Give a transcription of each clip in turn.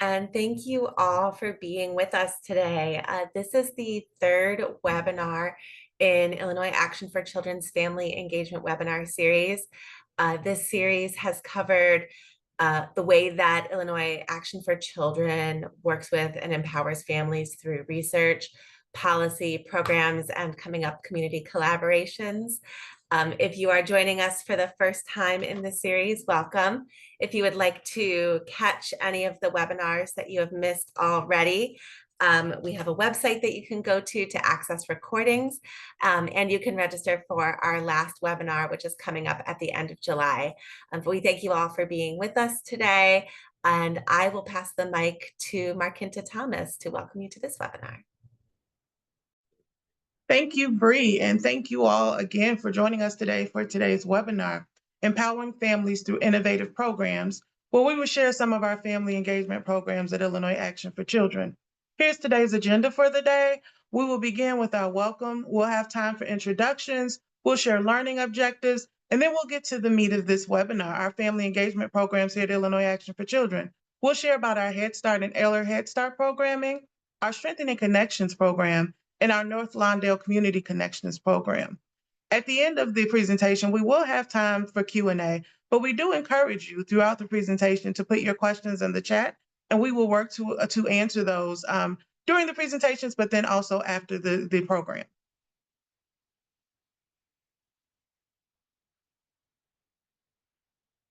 And thank you all for being with us today. This is the third webinar in Illinois Action for Children's Family Engagement Webinar Series. This series has covered the way that Illinois Action for Children works with and empowers families through research, policy, programs, and coming up community collaborations. If you are joining us for the first time in the series, welcome. If you would like to catch any of the webinars that you have missed already, we have a website that you can go to access recordings, and you can register for our last webinar, which is coming up at the end of July. But we thank you all for being with us today, and I will pass the mic to Markinta Thomas to welcome you to this webinar. Thank you, Bree, and thank you all again for joining us today for today's webinar, Empowering Families Through Innovative Programs, where we will share some of our family engagement programs at Illinois Action for Children. Here's today's agenda for the day. We will begin with our welcome. We'll have time for introductions. We'll share learning objectives, and then we'll get to the meat of this webinar, our family engagement programs here at Illinois Action for Children. We'll share about our Head Start and Eller Head Start programming, our Strengthening Connections program, in our North Lawndale Community Connections program. At the end of the presentation, we will have time for Q&A, but we do encourage you throughout the presentation to put your questions in the chat, and we will work to answer those during the presentations, but then also after the program.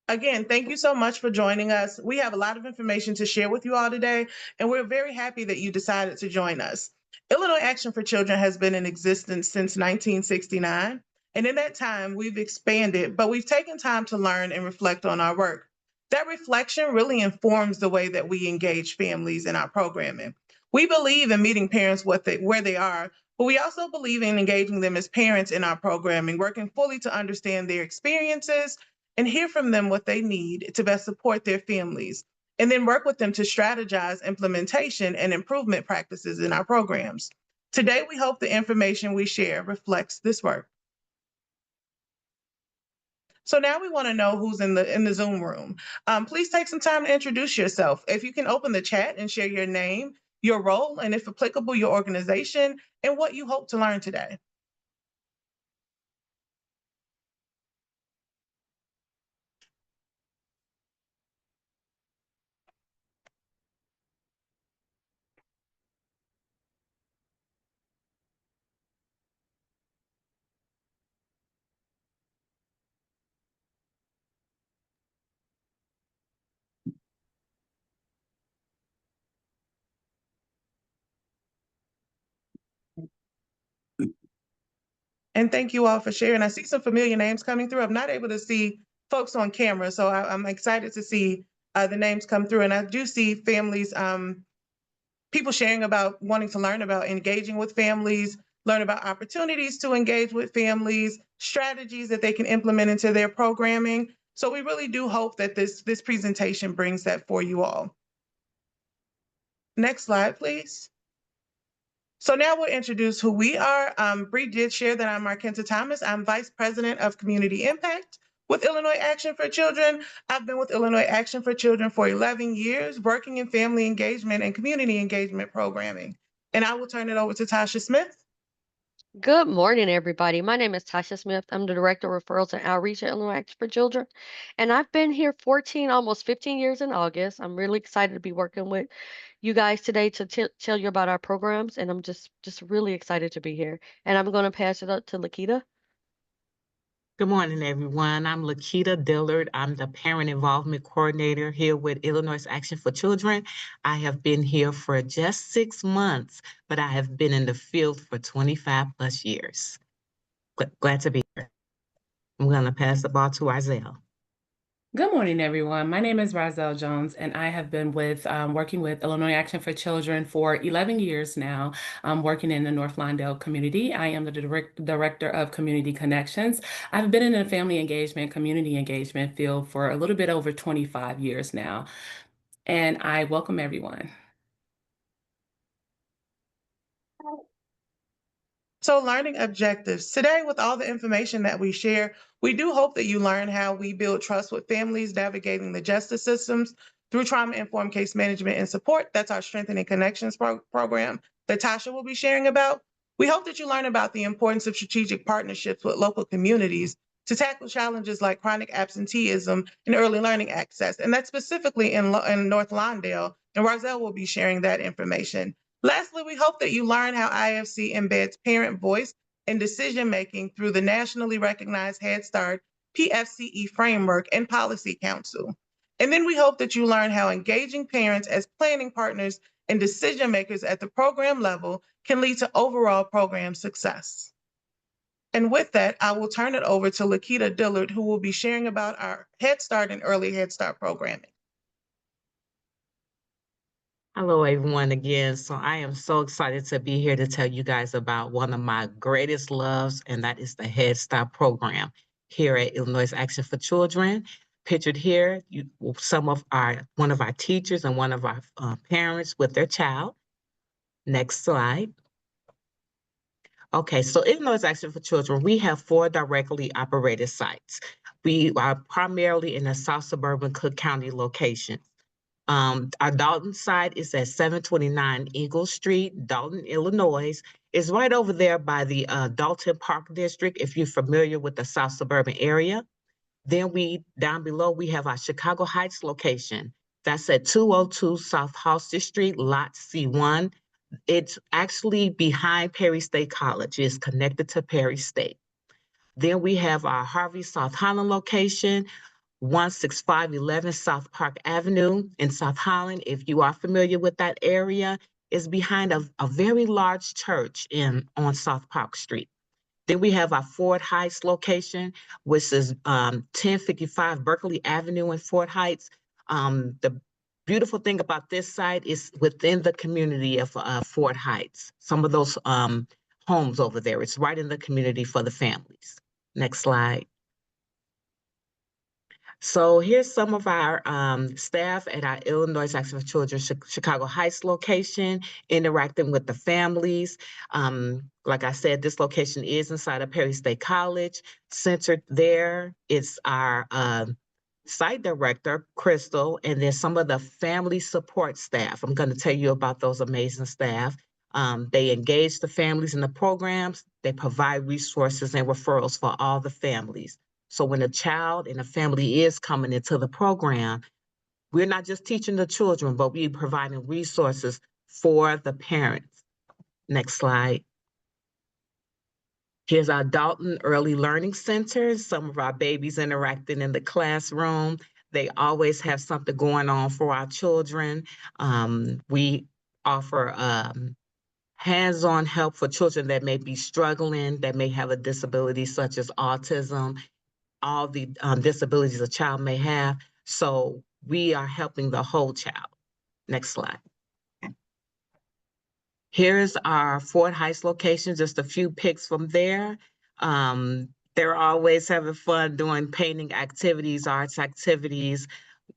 Again, thank you so much for joining us. We have a lot of information to share with you all today, and we're very happy that you decided to join us. Illinois Action for Children has been in existence since 1969, and in that time, we've expanded, but we've taken time to learn and reflect on our work. That reflection really informs the way that we engage families in our programming. We believe in meeting parents where they are, but we also believe in engaging them as parents in our programming, working fully to understand their experiences and hear from them what they need to best support their families, and then work with them to strategize implementation and improvement practices in our programs. Today, we hope the information we share reflects this work. So now we want to know who's in the Zoom room. Please take some time to introduce yourself. If you can open the chat and share your name, your role, and if applicable, your organization, and what you hope to learn today. And thank you all for sharing. I see some familiar names coming through. I'm not able to see folks on camera, so I'm excited to see the names come through. And I do see families, people sharing about wanting to learn about engaging with families, learn about opportunities to engage with families, strategies that they can implement into their programming. So we really do hope that this presentation brings that for you all. Next slide, please. So now we'll introduce who we are. Bree did share that I'm Markinta Thomas. I'm Vice President of Community Impact with Illinois Action for Children. I've been with Illinois Action for Children for 11 years, working in family engagement and community engagement programming. And I will turn it over to Tasha Smith. Good morning, everybody. My name is Tasha Smith. I'm the Director of Referrals and Outreach at Illinois Action for Children. And I've been here 14, almost 15 years in August. I'm really excited to be working with you guys today to tell you about our programs. And I'm just really excited to be here. And I'm going to pass it up to Lakita. Good morning, everyone. I'm Lakita Dillard. I'm the Parent Involvement Coordinator here with Illinois Action for Children. I have been here for just 6 months, but I have been in the field for 25 plus years. Glad to be here. I'm going to pass the ball to Arzel. Good morning, everyone. My name is Rozelle Jones, and I have been working with Illinois Action for Children for 11 years now, working in the North Lawndale community. I am the Director of Community Connections. I've been in the family engagement, community engagement field for a little bit over 25 years now, and I welcome everyone. So learning objectives. Today, with all the information that we share, we do hope that you learn how we build trust with families navigating the justice systems through trauma-informed case management and support. That's our Strengthening Connections program that Tasha will be sharing about. We hope that you learn about the importance of strategic partnerships with local communities to tackle challenges like chronic absenteeism and early learning access. And that's specifically in North Lawndale, and Roselle will be sharing that information. Lastly, we hope that you learn how IFC embeds parent voice in decision-making through the nationally recognized Head Start PFCE framework and policy council. And then we hope that you learn how engaging parents as planning partners and decision makers at the program level can lead to overall program success. And with that, I will turn it over to Lakita Dillard, who will be sharing about our Head Start and Early Head Start programming. Hello, everyone, again. So I am so excited to be here to tell you guys about one of my greatest loves, and that is the Head Start program here at Illinois Action for Children. Pictured here, one of our teachers and one of our parents with their child. Next slide. Okay, so Illinois Action for Children, we have 4 directly operated sites. We are primarily in the South Suburban Cook County location. Our Dalton site is at 729 Eagle Street, Dalton, Illinois. It's right over there by the Dalton Park District, if you're familiar with the South Suburban area. Then down below, we have our Chicago Heights location. That's at 202 South Halsted Street, Lot C1. It's actually behind Perry State College. It's connected to Perry State. Then we have our Harvey South Holland location, 16511 South Park Avenue in South Holland. If you are familiar with that area, is behind a very large church on South Park Street. Then we have our Fort Heights location, which is 1055 Berkeley Avenue in Fort Heights. The beautiful thing about this site is within the community of Fort Heights. Some of those homes over there, it's right in the community for the families. Next slide. So here's some of our staff at our Illinois Action for Children Chicago Heights location, interacting with the families. Like I said, this location is inside of Perry State College. Centered there is our site director, Crystal, and then some of the family support staff. I'm going to tell you about those amazing staff. They engage the families in the programs. They provide resources and referrals for all the families. So when a child and a family is coming into the program, we're not just teaching the children, but we're providing resources for the parents. Next slide. Here's our Dalton Early Learning Center. Some of our babies interacting in the classroom. They always have something going on for our children. We offer hands-on help for children that may be struggling, that may have a disability such as autism, all the disabilities a child may have. So we are helping the whole child. Next slide. Here's our Fort Heights location, just a few pics from there. They're always having fun doing painting activities, arts activities.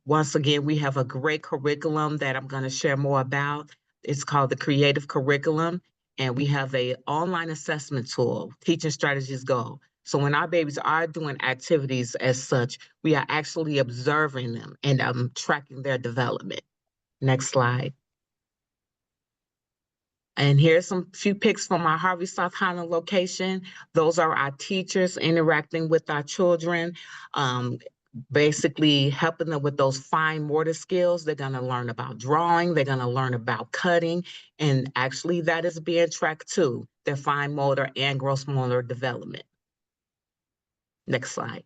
Once again, we have a great curriculum that I'm going to share more about. It's called the Creative Curriculum, and we have an online assessment tool, Teaching Strategies Go. So when our babies are doing activities as such, we are actually observing them and tracking their development. Next slide. And here's some few pics from our Harvey South Holland location. Those are our teachers interacting with our children, basically helping them with those fine motor skills. They're going to learn about drawing. They're going to learn about cutting. And actually that is being tracked too, their fine motor and gross motor development. Next slide.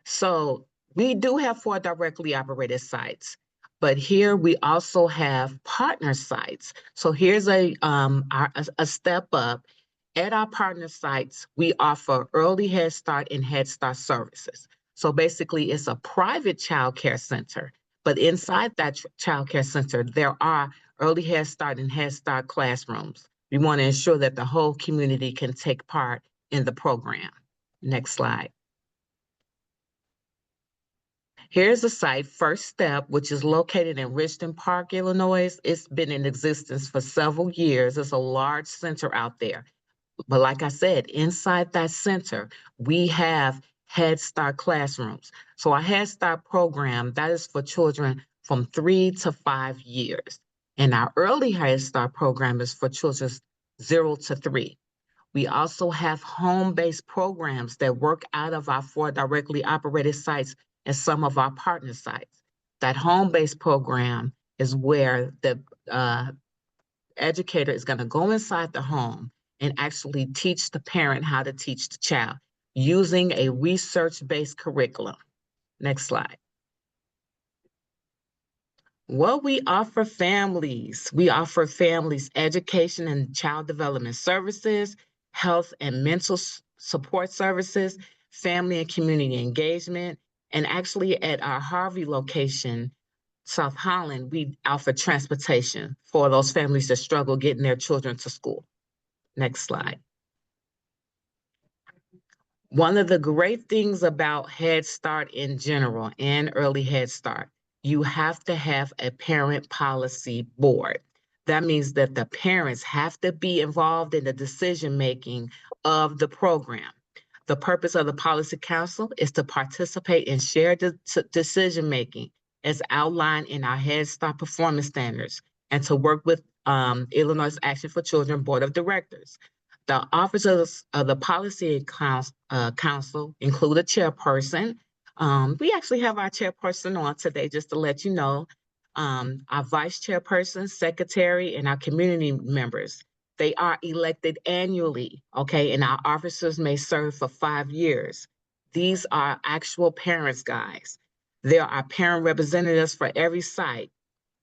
So we do have 4 directly operated sites, but here we also have partner sites. So here's a step up. At our partner sites, we offer early Head Start and Head Start services. So basically it's a private child care center, but inside that child care center, there are early Head Start and Head Start classrooms. We want to ensure that the whole community can take part in the program. Next slide. Here's the site, First Step, which is located in Richton Park, Illinois. It's been in existence for several years. It's a large center out there. But like I said, inside that center, we have Head Start classrooms. So our Head Start program, that is for children from 3 to 5 years. And our Early Head Start program is for children 0 to 3. We also have home-based programs that work out of our 4 directly operated sites and some of our partner sites. That home-based program is where the educator is going to go inside the home and actually teach the parent how to teach the child using a research-based curriculum. Next slide. What we offer families education and child development services, health and mental support services, family and community engagement, and actually at our Harvey location, South Holland, we offer transportation for those families that struggle getting their children to school. Next slide. One of the great things about Head Start in general and Early Head Start, you have to have a parent policy board. That means that the parents have to be involved in the decision-making of the program. The purpose of the Policy Council is to participate in shared decision-making as outlined in our Head Start performance standards and to work with Illinois Action for Children Board of Directors. The officers of the Policy Council include a chairperson. We actually have our chairperson on today just to let you know. Our vice chairperson, secretary, and our community members. They are elected annually, okay? And our officers may serve for 5 years. These are actual parents, guys. There are parent representatives for every site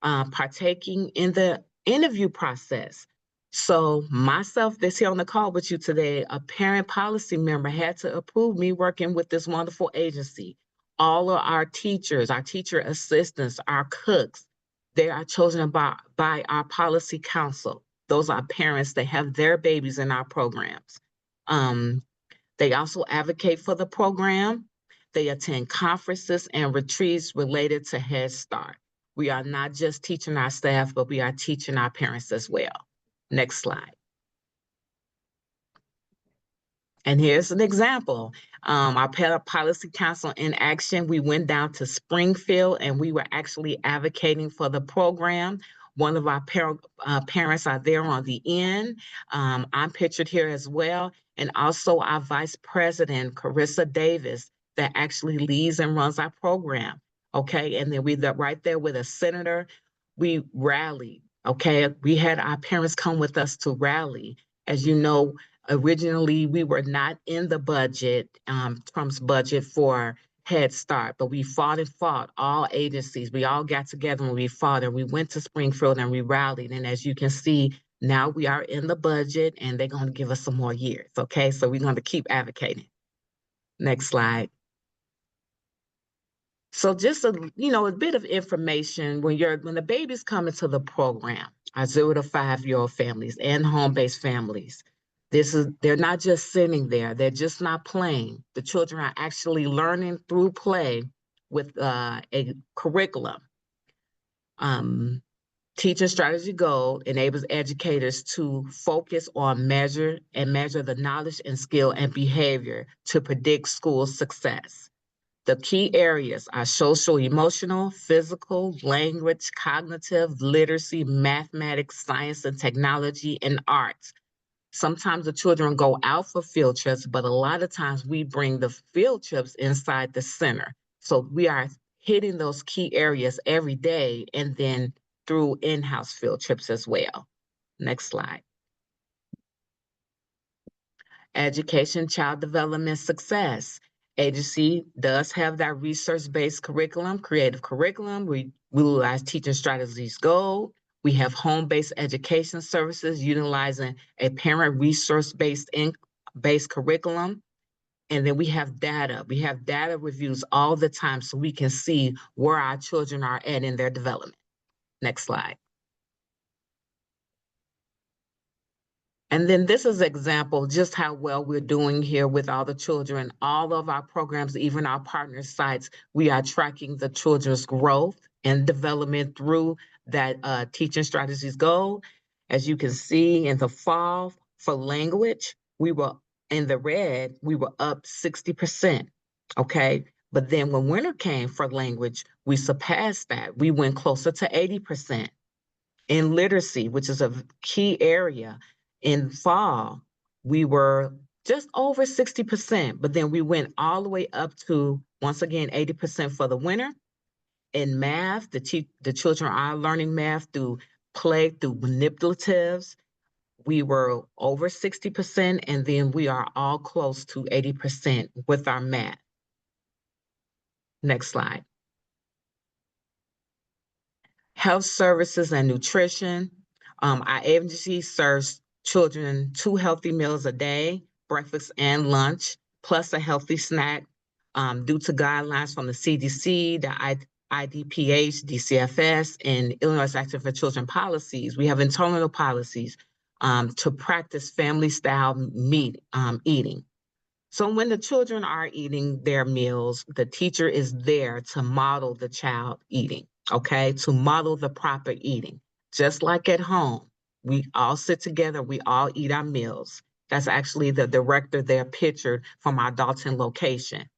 partaking in the interview process. So myself that's here on the call with you today, a parent policy member had to approve me working with this wonderful agency. All of our teachers, our teacher assistants, our cooks, they are chosen by our policy council. Those are parents that have their babies in our programs. They also advocate for the program. They attend conferences and retreats related to Head Start. We are not just teaching our staff, but we are teaching our parents as well. Next slide. And here's an example. Our Policy Council in action, we went down to Springfield and we were actually advocating for the program. One of our parents are there on the end. I'm pictured here as well. And also our Vice President, Carissa Davis, that actually leads and runs our program. Okay, and then we right there with a senator, we rallied. Okay, we had our parents come with us to rally. As you know, originally we were not in the budget, Trump's budget for Head Start, but we fought and fought, all agencies. We all got together and we fought and we went to Springfield and we rallied. And as you can see, now we are in the budget and they're going to give us some more years. Okay, so we're going to keep advocating. Next slide. So just a bit of information when the babies come into the program, our 0 to 5 year old families and home-based families. They're not just sitting there, they're just not playing. The children are actually learning through play with a curriculum. Teacher Strategy Goal enables educators to focus on measure the knowledge and skill and behavior to predict school success. The key areas are social, emotional, physical, language, cognitive, literacy, mathematics, science and technology, and arts. Sometimes the children go out for field trips, but a lot of times we bring the field trips inside the center. So we are hitting those key areas every day and then through in-house field trips as well. Next slide. Education, child development success. Agency does have that research-based curriculum, creative curriculum. We utilize Teaching Strategies Goal. We have home-based education services utilizing a parent resource-based curriculum. And then we have data. We have data reviews all the time so we can see where our children are at in their development. Next slide. And then this is an example of just how well we're doing here with all the children. All of our programs, even our partner sites, we are tracking the children's growth and development through that teaching strategies goal. As you can see in the fall for language, we were in the red, we were up 60%. Okay. But then when winter came for language, we surpassed that. We went closer to 80%. In literacy, which is a key area, in fall, we were just over 60%, but then we went all the way up to, once again, 80% for the winter. In math, the children are learning math through play, through manipulatives. We were over 60%, and then we are all close to 80% with our math. Next slide. Health services and nutrition. Our agency serves children 2 healthy meals a day, breakfast and lunch, plus a healthy snack. Due to guidelines from the CDC, the IDPH, DCFS, and Illinois Action for Children policies, we have internal policies to practice family-style eating. So when the children are eating their meals, the teacher is there to model the child eating, okay, to model the proper eating. Just like at home, we all sit together, we all eat our meals. That's actually the director there pictured from our Dalton location.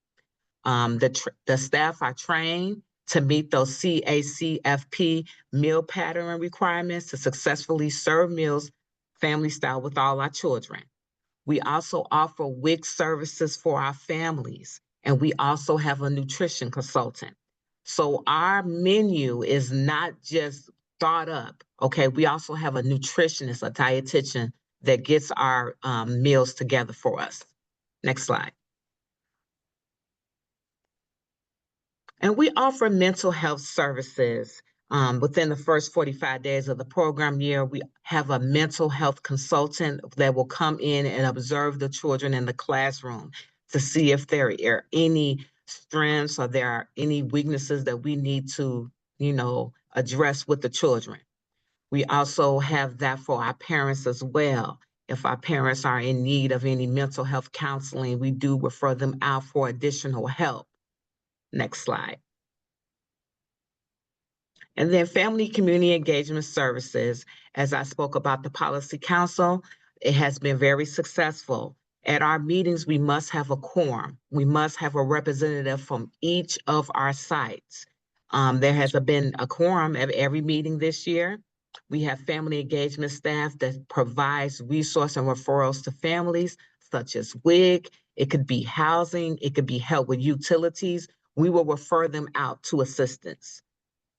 The staff are trained to meet those CACFP meal pattern requirements to successfully serve meals family style with all our children. We also offer WIC services for our families, and we also have a nutrition consultant. So our menu is not just thought up, okay? We also have a nutritionist, a dietitian that gets our meals together for us. Next slide. And we offer mental health services. Within the first 45 days of the program year, we have a mental health consultant that will come in and observe the children in the classroom to see if there are any strengths or there are any weaknesses that we need to, address with the children. We also have that for our parents as well. If our parents are in need of any mental health counseling, we do refer them out for additional help. Next slide. And then family community engagement services, as I spoke about the policy council, it has been very successful. At our meetings, we must have a quorum. We must have a representative from each of our sites. There has been a quorum at every meeting this year. We have family engagement staff that provides resource and referrals to families, such as WIC. It could be housing. It could be help with utilities. We will refer them out to assistance.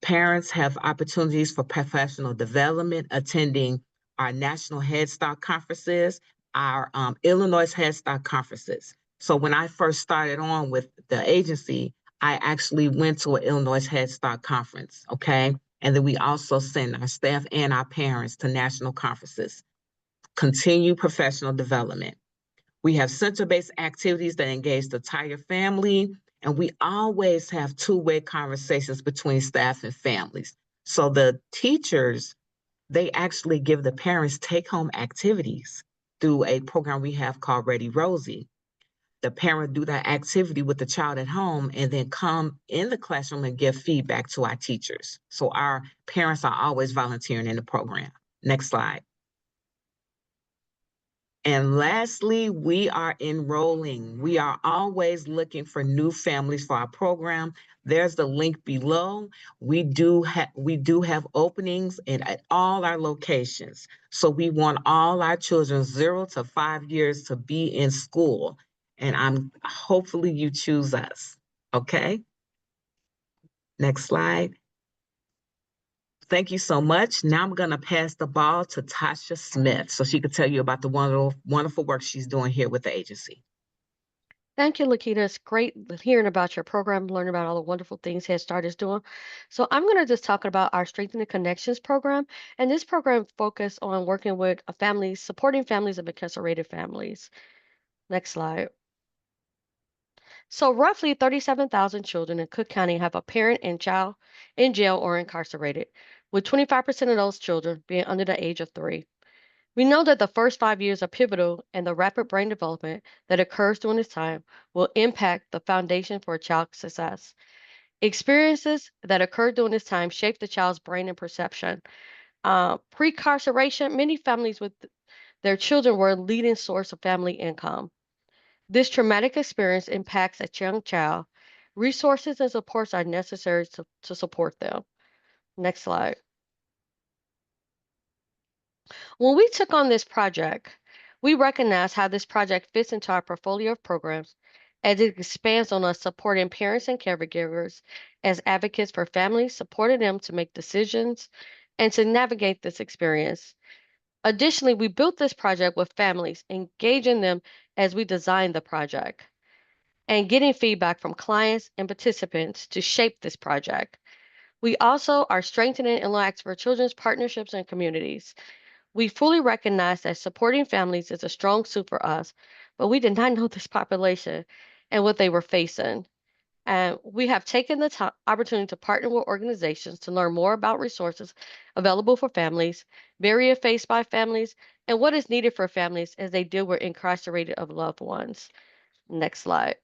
Parents have opportunities for professional development, attending our National Head Start conferences, our Illinois Head Start conferences. So when I first started on with the agency, I actually went to an Illinois Head Start conference, okay? And then we also send our staff and our parents to national conferences. Continue professional development. We have center-based activities that engage the entire family, and we always have two-way conversations between staff and families. So the teachers, they actually give the parents take-home activities through a program we have called Ready Rosie. The parent do that activity with the child at home and then come in the classroom and give feedback to our teachers. So our parents are always volunteering in the program. Next slide. And lastly, we are enrolling. We are always looking for new families for our program. There's the link below. We do have openings at all our locations. So we want all our children 0 to 5 years to be in school. And hopefully you choose us, okay? Next slide. Thank you so much. Now I'm going to pass the ball to Tasha Smith so she could tell you about the wonderful work she's doing here with the agency. Thank you, Lakita. It's great hearing about your program, learning about all the wonderful things Head Start is doing. So I'm going to just talk about our Strengthening Connections program. And this program focuses on working with families, supporting families of incarcerated families. Next slide. So roughly 37,000 children in Cook County have a parent and child in jail or incarcerated, with 25% of those children being under the age of 3. We know that the first 5 years are pivotal, and the rapid brain development that occurs during this time will impact the foundation for a child's success. Experiences that occur during this time shape the child's brain and perception. Pre-carceration, many families with their children were a leading source of family income. This traumatic experience impacts a young child. Resources and supports are necessary to support them. Next slide. When we took on this project, we recognized how this project fits into our portfolio of programs as it expands on us supporting parents and caregivers as advocates for families, supporting them to make decisions and to navigate this experience. Additionally, we built this project with families, engaging them as we designed the project and getting feedback from clients and participants to shape this project. We also are strengthening Illinois Action for Children's partnerships and communities. We fully recognize that supporting families is a strong suit for us, but we did not know this population and what they were facing. And we have taken the opportunity to partner with organizations to learn more about resources available for families, barriers faced by families, and what is needed for families as they deal with incarcerated of loved ones. Next slide.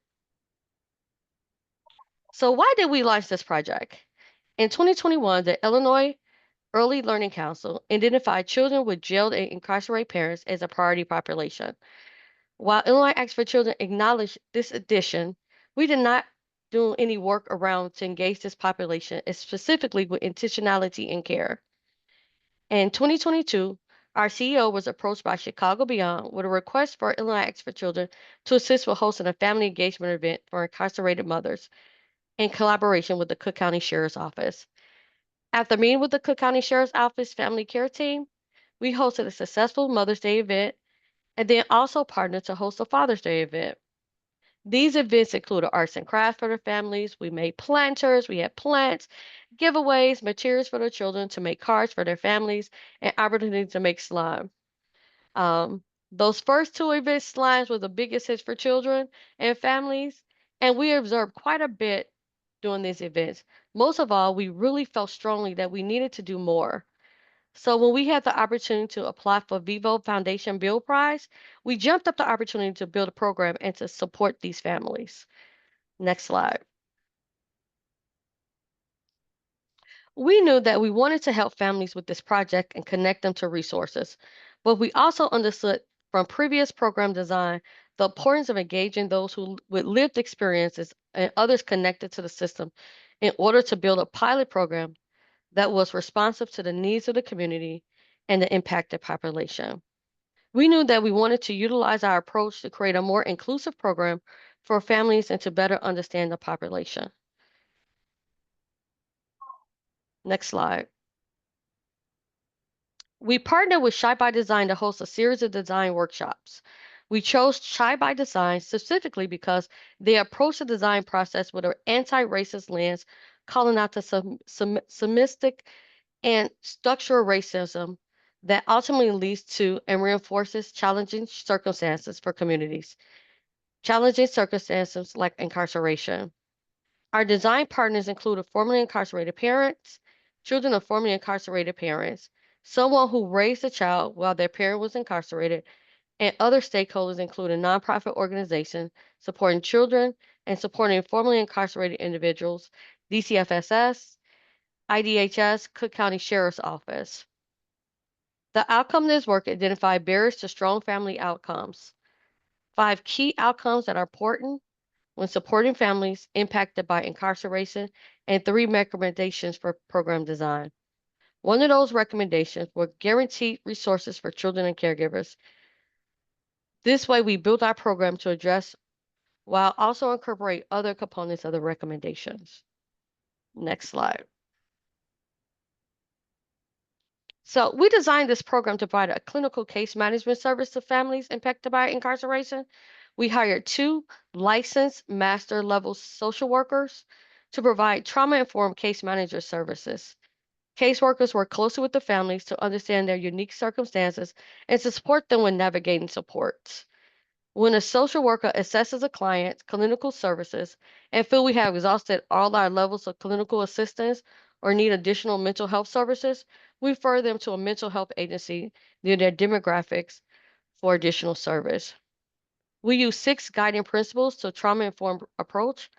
So why did we launch this project? In 2021, the Illinois Early Learning Council identified children with jailed and incarcerated parents as a priority population. While Illinois Action for Children acknowledged this addition, we did not do any work around to engage this population, specifically with intentionality and care. In 2022, our CEO was approached by Chicago Beyond with a request for Illinois Action for Children to assist with hosting a family engagement event for incarcerated mothers in collaboration with the Cook County Sheriff's Office. After meeting with the Cook County Sheriff's Office Family Care Team, we hosted a successful Mother's Day event and then also partnered to host a Father's Day event. These events included arts and crafts for the families. We made planters, we had plants, giveaways, materials for the children to make cards for their families, and opportunities to make slime. Those first two events, slimes were the biggest hits for children and families, and we observed quite a bit during these events. Most of all, we really felt strongly that we needed to do more. So when we had the opportunity to apply for Vivo Foundation Build Prize, we jumped up the opportunity to build a program and to support these families. Next slide. We knew that we wanted to help families with this project and connect them to resources, but we also understood from previous program design the importance of engaging those who with lived experiences and others connected to the system in order to build a pilot program that was responsive to the needs of the community and the impacted population. We knew that we wanted to utilize our approach to create a more inclusive program for families and to better understand the population. Next slide. We partnered with Shy by Design to host a series of design workshops. We chose Shy by Design specifically because they approach the design process with an anti-racist lens, calling out the semitic and structural racism that ultimately leads to and reinforces challenging circumstances for communities. Challenging circumstances like incarceration. Our design partners included formerly incarcerated parents, children of formerly incarcerated parents, someone who raised a child while their parent was incarcerated, and other stakeholders, including nonprofit organizations supporting children and supporting formerly incarcerated individuals, DCFSS, IDHS, Cook County Sheriff's Office. The outcome of this work identified barriers to strong family outcomes. 5 key outcomes that are important when supporting families impacted by incarceration, and 3 recommendations for program design. One of those recommendations were guaranteed resources for children and caregivers. This way, we built our program to address while also incorporate other components of the recommendations. Next slide. So we designed this program to provide a clinical case management service to families impacted by incarceration. We hired 2 licensed master level social workers to provide trauma-informed case manager services. Caseworkers work closely with the families to understand their unique circumstances and to support them when navigating supports. When a social worker assesses a client's clinical services and feel we have exhausted all our levels of clinical assistance or need additional mental health services, we refer them to a mental health agency near their demographics for additional service. We use 6 guiding principles to trauma-informed approach.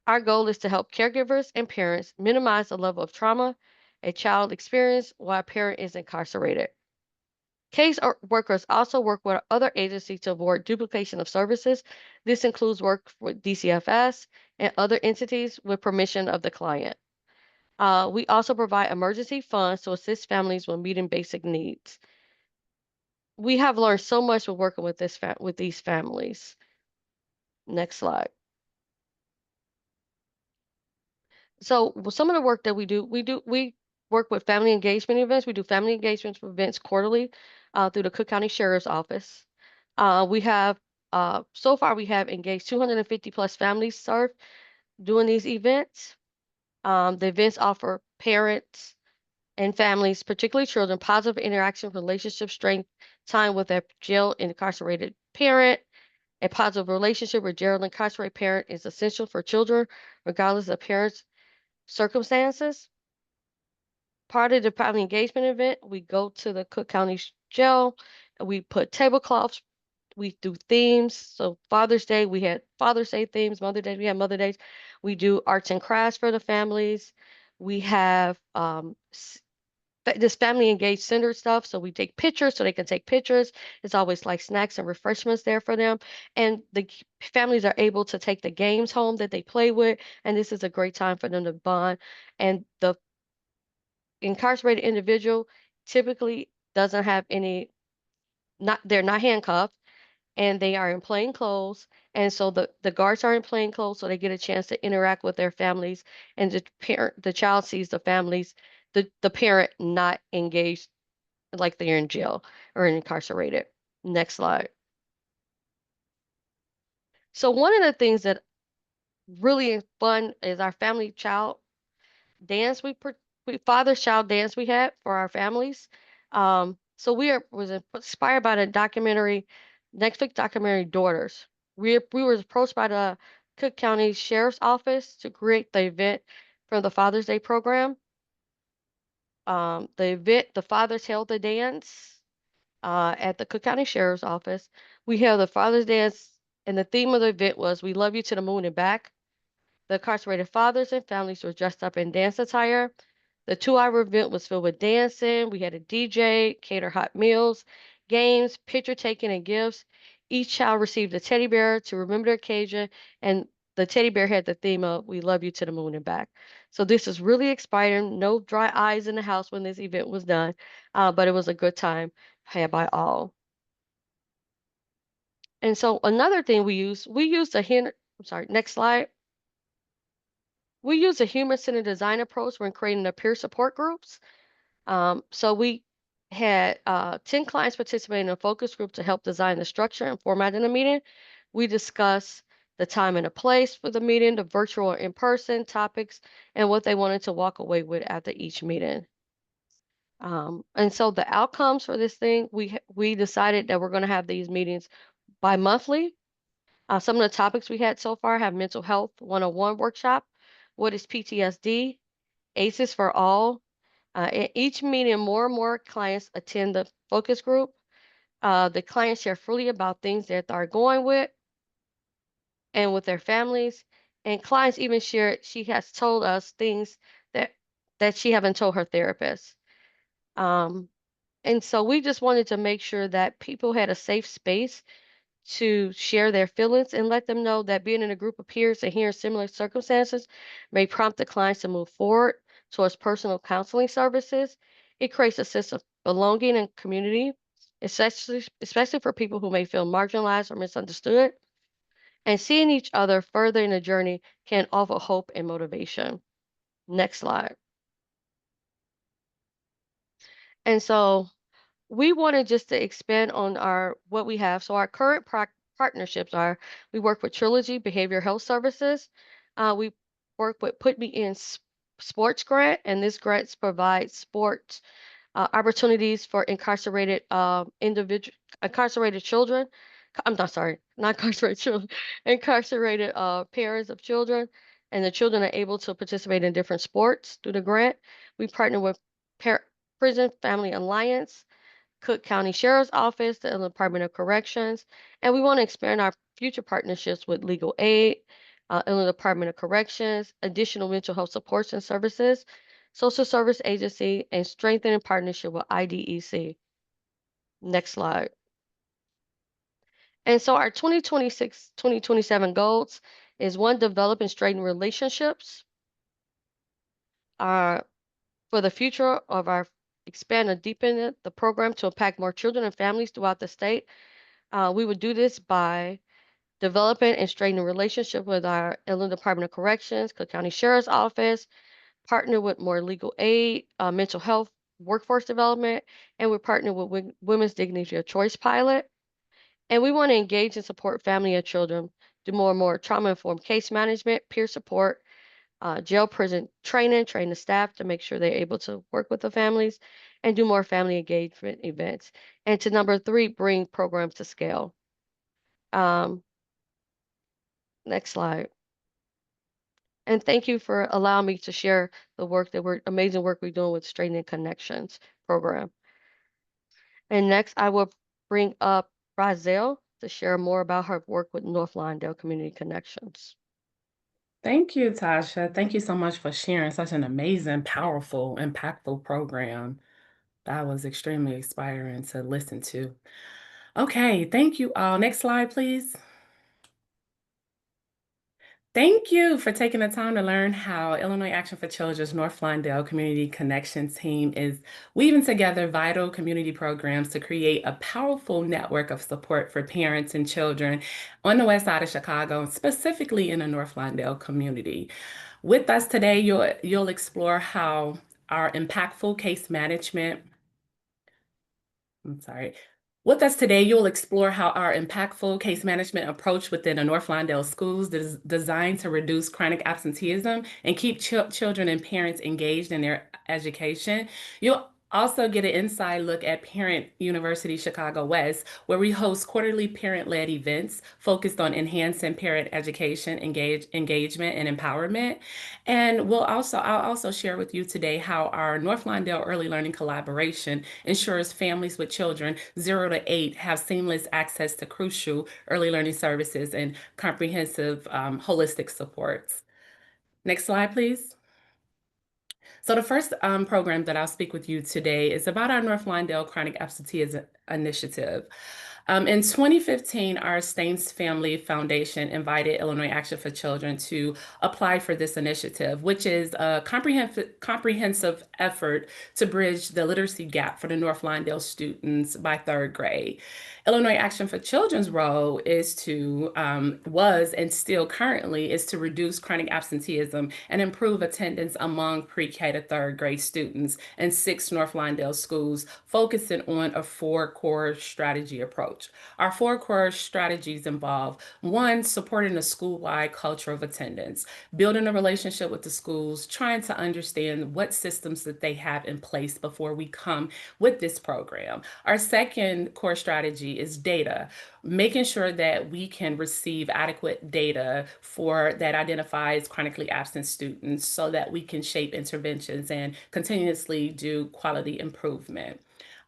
Our goal is to help caregivers and parents minimize the level of trauma a child experiences while a parent is incarcerated. Workers also work with other agencies to avoid duplication of services. This includes work with DCFS and other entities with permission of the client. We also provide emergency funds to assist families with meeting basic needs. We have learned so much with working with these families. Next slide. So some of the work that we work with family engagement events. We do family engagement events quarterly through the Cook County Sheriff's Office. We have so far we have engaged 250 plus families served doing these events. The events offer parents and families, particularly children, positive interaction, relationship strength, time with their jail incarcerated parent. A positive relationship with jail incarcerated parent is essential for children, regardless of parents' circumstances. Part of the family engagement event, we go to the Cook County Jail, and we put tablecloths, we do themes. So Father's Day, we had Father's Day themes. Mother's Day, we had Mother Days. We do arts and crafts for the families. We have this family engaged center stuff. So we take pictures so they can take pictures. It's always like snacks and refreshments there for them. And the families are able to take the games home that they play with. And this is a great time for them to bond. And the incarcerated individual typically doesn't have they're not handcuffed and they are in plain clothes. And so the guards are in plain clothes, so they get a chance to interact with their families. And the child sees the families, the parent not engaged like they're in jail or incarcerated. Next slide. So one of the things that really is fun is our family child dance. We father child dance we had for our families. So was inspired by the documentary, Netflix documentary Daughters. We were approached by the Cook County Sheriff's Office to create the event for the Father's Day program. The fathers held the dance at the Cook County Sheriff's Office. We held the Father's Dance, and the theme of the event was "We Love You to the Moon and Back." The incarcerated fathers and families were dressed up in dance attire. The 2-hour event was filled with dancing. We had a DJ, cater hot meals, games, picture taking, and gifts. Each child received a teddy bear to remember the occasion, and the teddy bear had the theme of "We Love You to the Moon and Back." So this is really exciting. No dry eyes in the house when this event was done, but it was a good time had by all. And so another thing we used next slide. We use a human-centered design approach when creating the peer support groups. So we had 10 clients participating in a focus group to help design the structure and format in the meeting. We discussed the time and the place for the meeting, the virtual or in-person topics, and what they wanted to walk away with after each meeting. And so the outcomes for this thing, we decided that we're going to have these meetings bi-monthly. Some of the topics we had so far have mental health 101 workshop. What is PTSD? ACEs for all. At each meeting, more and more clients attend the focus group. The clients share freely about things that they're going with and with their families. And clients even shared, she has told us things that she haven't told her therapist. And so we just wanted to make sure that people had a safe space to share their feelings and let them know that being in a group of peers and hearing similar circumstances may prompt the clients to move forward towards personal counseling services. It creates a sense of belonging and community, especially for people who may feel marginalized or misunderstood. And seeing each other further in the journey can offer hope and motivation. Next slide. And so we wanted just to expand on what we have. So our current partnerships are, we work with Trilogy Behavioral Health Services. We work with Put Me in Sports Grant, and this grant provides sports opportunities for incarcerated children. I'm not sorry, not incarcerated children, incarcerated parents of children, and the children are able to participate in different sports through the grant. We partner with Prison Family Alliance, Cook County Sheriff's Office, the Illinois Department of Corrections, and we want to expand our future partnerships with Legal Aid, Illinois Department of Corrections, additional mental health supports and services, Social Service Agency, and strengthening partnership with IDEC. Next slide. And so our 2026-2027 goals is one, develop and strengthen relationships. For the future of our expand and deepen the program to impact more children and families throughout the state. We would do this by developing and strengthening relationship with our Illinois Department of Corrections, Cook County Sheriff's Office, partner with more legal aid, mental health, workforce development, and we're partnering with Women's Dignity of Choice Pilot. And we want to engage and support family and children, do more and more trauma-informed case management, peer support, jail prison training, train the staff to make sure they're able to work with the families, and do more family engagement events. And to number 3, bring programs to scale. Next slide. And thank you for allowing me to share the work amazing work we're doing with Straightening Connections program. And next, I will bring up Razel to share more about her work with North Lawndale Community Connections. Thank you, Tasha. Thank you so much for sharing such an amazing, powerful, impactful program. That was extremely inspiring to listen to. Okay, thank you all. Next slide, please. Thank you for taking the time to learn how Illinois Action for Children's North Lawndale Community Connections team is weaving together vital community programs to create a powerful network of support for parents and children on the west side of Chicago, specifically in the North Lawndale community. With us today, you'll explore how our impactful case management With us today, you'll explore how our impactful case management approach within the North Lawndale schools is designed to reduce chronic absenteeism and keep children and parents engaged in their education. You'll also get an inside look at Parent University Chicago West, where we host quarterly parent-led events focused on enhancing parent education, engagement, and empowerment. And I'll also share with you today how our North Lawndale Early Learning Collaboration ensures families with children 0 to 8 have seamless access to crucial early learning services and comprehensive holistic supports. Next slide, please. So the first program that I'll speak with you today is about our North Lawndale Chronic Absenteeism Initiative. In 2015, our Staines Family Foundation invited Illinois Action for Children to apply for this initiative, which is a comprehensive effort to bridge the literacy gap for the North Lawndale students by 3rd grade. Illinois Action for Children's role was and still currently is to reduce chronic absenteeism and improve attendance among pre-K to 3rd grade students in 6 North Lawndale schools, focusing on a 4 core strategy approach. Our 4 core strategies involve 1, supporting a school-wide culture of attendance, building a relationship with the schools, trying to understand what systems that they have in place before we come with this program. Our 2nd core strategy is data, making sure that we can receive adequate data that identifies chronically absent students so that we can shape interventions and continuously do quality improvement.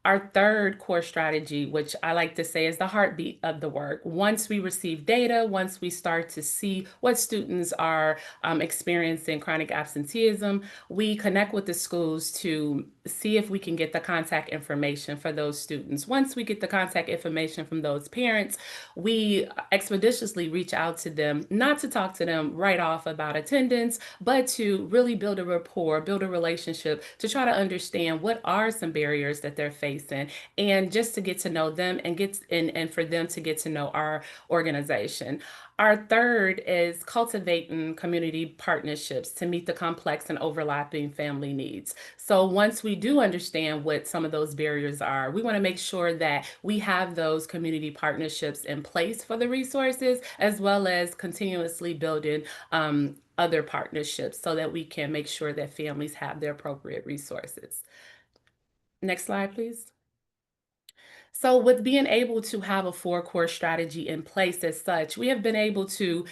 Our 3rd core strategy, which I like to say is the heartbeat of the work, once we receive data, once we start to see what students are experiencing chronic absenteeism, we connect with the schools to see if we can get the contact information for those students. Once we get the contact information from those parents, we expeditiously reach out to them, not to talk to them right off about attendance, but to really build a rapport, build a relationship, to try to understand what are some barriers that they're facing, and just to get to know them and for them to get to know our organization. Our 3rd is cultivating community partnerships to meet the complex and overlapping family needs. So once we do understand what some of those barriers are, we want to make sure that we have those community partnerships in place for the resources, as well as continuously building other partnerships so that we can make sure that families have their appropriate resources. Next slide, please. So with being able to have a 4 core strategy in place as such, we have been able to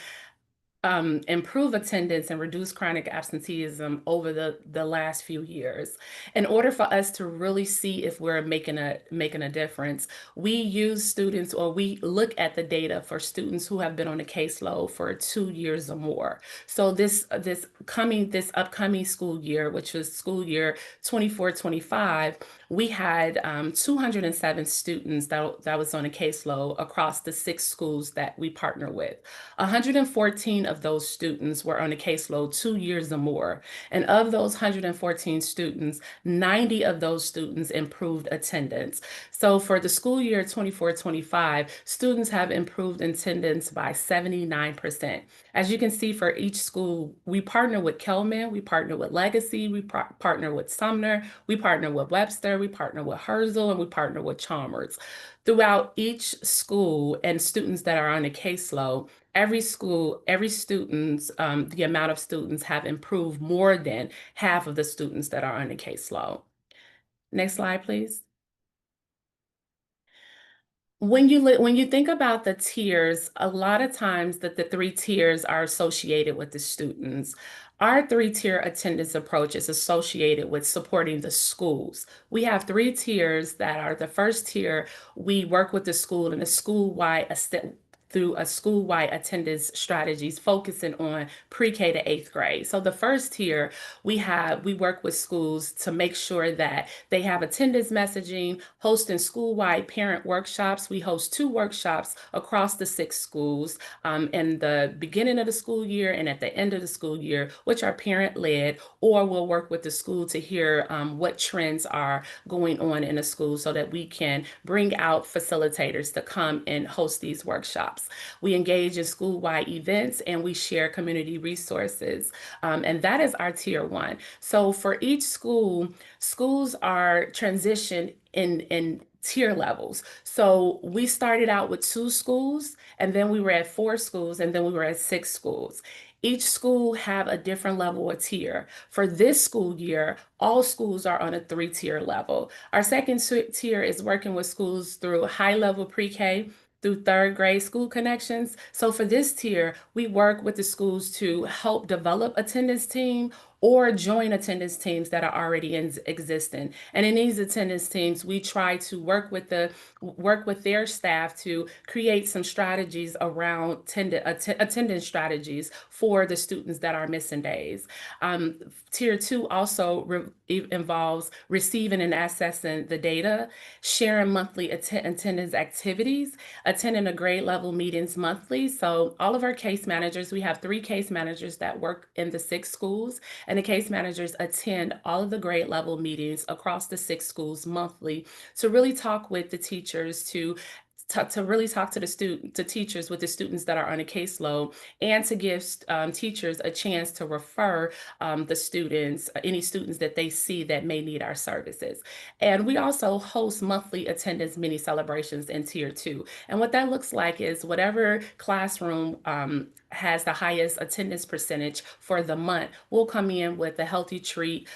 improve attendance and reduce chronic absenteeism over the last few years. In order for us to really see if we're making a difference, we use students, or we look at the data for students who have been on a caseload for 2 years or more. So this upcoming school year, which was school year 24-25, we had 207 students that was on a caseload across the 6 schools that we partner with. 114 of those students were on a caseload 2 years or more. And of those 114 students, 90 of those students improved attendance. So for the school year 24-25, students have improved attendance by 79%. As you can see, for each school, we partner with Kelman, we partner with Legacy, we partner with Sumner, we partner with Webster, we partner with Herzl, and we partner with Chalmers. Throughout each school and students that are on a caseload, every school, every student's, the amount of students have improved more than half of the students that are on the caseload. Next slide, please. When you think about the tiers, a lot of times that the 3 tiers are associated with the students. Our 3-tier attendance approach is associated with supporting the schools. We have 3 tiers that are the first tier. We work with the school and a school-wide through a school-wide attendance strategies focusing on pre-K to 8th grade. So the first tier, we work with schools to make sure that they have attendance messaging, hosting school-wide parent workshops. We host 2 workshops across the 6 schools in the beginning of the school year and at the end of the school year, which are parent-led, or we'll work with the school to hear what trends are going on in the school so that we can bring out facilitators to come and host these workshops. We engage in school-wide events and we share community resources. And that is our tier 1. So for each school, schools are transitioned in tier levels. So we started out with 2 schools, and then we were at 4 schools, and then we were at 6 schools. Each school have a different level of tier. For this school year, all schools are on a 3-tier level. Our second tier is working with schools through high-level pre-K through 3rd grade school connections. So for this tier, we work with the schools to help develop attendance team or join attendance teams that are already in existence. And in these attendance teams, we try to work with their staff to create some strategies around attendance strategies for the students that are missing days. Tier 2 also involves receiving and accessing the data, sharing monthly attendance activities, attending the grade level meetings monthly. So all of our case managers, we have 3 case managers that work in the 6 schools, and the case managers attend all of the grade level meetings across the 6 schools monthly to really talk with the teachers, to really talk to teachers with the students that are on a caseload, and to give teachers a chance to refer the students, any students that they see that may need our services. And we also host monthly attendance mini celebrations in tier 2. And what that looks like is whatever classroom has the highest attendance percentage for the month, we'll come in with a healthy treat,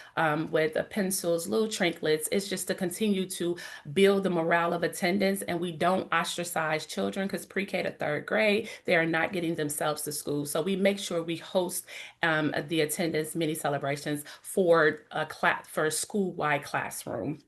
with pencils, little trinkets. It's just to continue to build the morale of attendance, and we don't ostracize children, because pre-K to 3rd grade, they are not getting themselves to school. So we make sure we host the attendance mini celebrations for a school-wide classroom.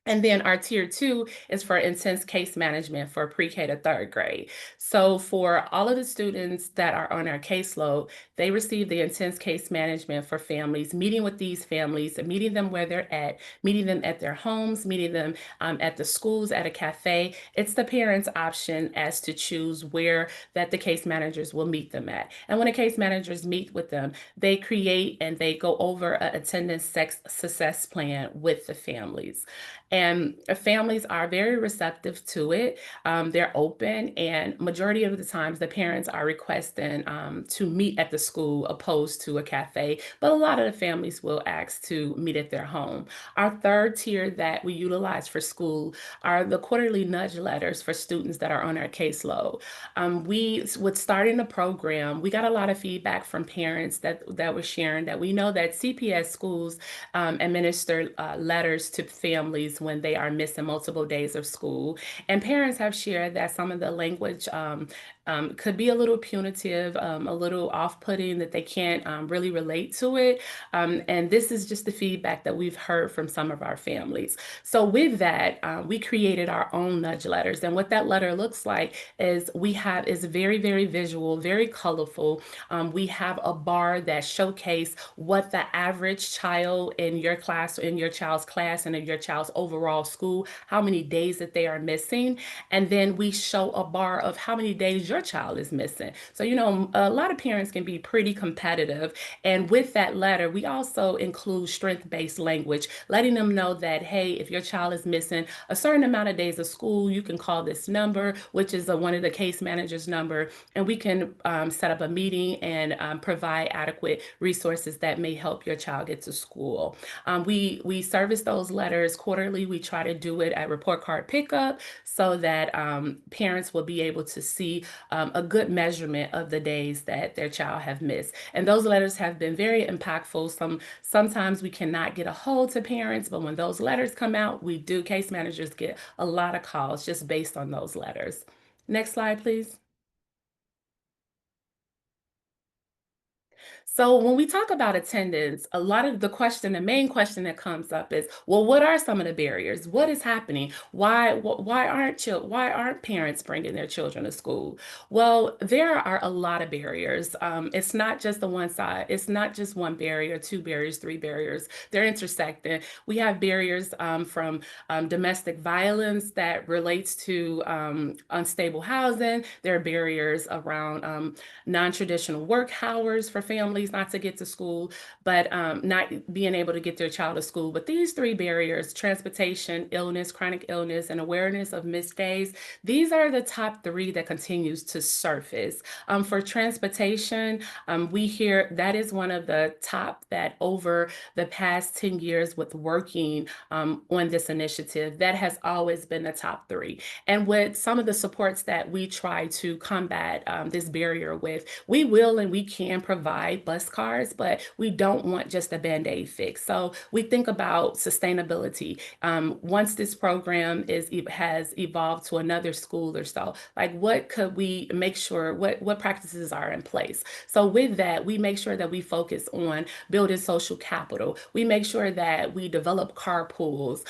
And then our tier 2 is for intense case management for pre-K to 3rd grade. So for all of the students that are on our caseload, they receive the intense case management for families, meeting with these families, meeting them where they're at, meeting them at their homes, meeting them at the schools, at a cafe. It's the parents' option as to choose where that the case managers will meet them at. And when the case managers meet with them, they create and they go over an attendance success plan with the families. And families are very receptive to it. They're open, and majority of the times the parents are requesting to meet at the school opposed to a cafe, but a lot of the families will ask to meet at their home. Our 3rd tier that we utilize for school are the quarterly nudge letters for students that are on our caseload. With starting the program, we got a lot of feedback from parents that were sharing that we know that CPS schools administer letters to families when they are missing multiple days of school. And parents have shared that some of the language could be a little punitive, a little off-putting, that they can't really relate to it. And this is just the feedback that we've heard from some of our families. So with that, we created our own nudge letters. And what that letter looks like is very, very visual, very colorful. We have a bar that showcase what the average child in your class, in your child's class, and in your child's overall school, how many days that they are missing. And then we show a bar of how many days your child is missing. So, a lot of parents can be pretty competitive. And with that letter, we also include strength-based language, letting them know that, hey, if your child is missing a certain amount of days of school, you can call this number, which is one of the case managers' number, and we can set up a meeting and provide adequate resources that may help your child get to school. We service those letters quarterly. We try to do it at report card pickup so that parents will be able to see a good measurement of the days that their child have missed. And those letters have been very impactful. Sometimes we cannot get a hold to parents, but when those letters come out, case managers get a lot of calls just based on those letters. Next slide, please. So when we talk about attendance, a lot of the main question that comes up is, well, what are some of the barriers? What is happening? Why aren't parents bringing their children to school? Well, there are a lot of barriers. It's not just the one side. It's not just one barrier, two barriers, three barriers. They're intersecting. We have barriers from domestic violence that relates to unstable housing. There are barriers around non-traditional work hours for families not to get to school, but not being able to get their child to school. But these three barriers, transportation, illness, chronic illness, and awareness of missed days, these are the top three that continues to surface. For transportation, we hear that is one of the top that over the past 10 years with working on this initiative, that has always been the top three. And with some of the supports that we try to combat this barrier with, we will and we can provide bus cards, but we don't want just a Band-Aid fix. So we think about sustainability. Once this program has evolved to another school or so, like what could we make sure, what practices are in place? So with that, we make sure that we focus on building social capital. We make sure that we develop carpools.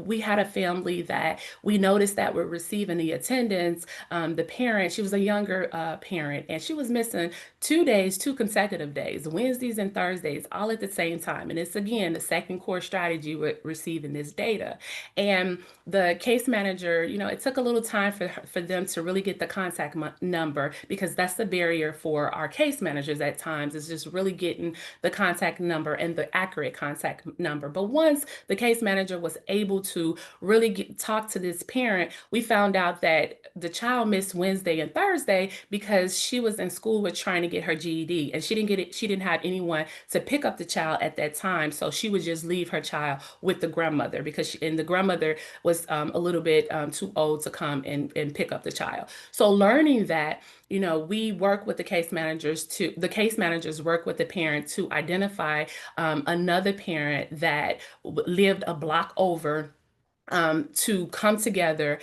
We had a family that we noticed that were receiving the attendance. The parent, she was a younger parent, and she was missing 2 days, 2 consecutive days, Wednesdays and Thursdays, all at the same time. And it's, again, the second core strategy with receiving this data. And the case manager, it took a little time for them to really get the contact number, because that's the barrier for our case managers at times, is just really getting the contact number and the accurate contact number. But once the case manager was able to really talk to this parent, we found out that the child missed Wednesday and Thursday because she was in school with trying to get her GED, and she didn't have anyone to pick up the child at that time. So she would just leave her child with the grandmother, because the grandmother was a little bit too old to come and pick up the child. So learning that, we work with the case managers work with the parent to identify another parent that lived a block over, to come together,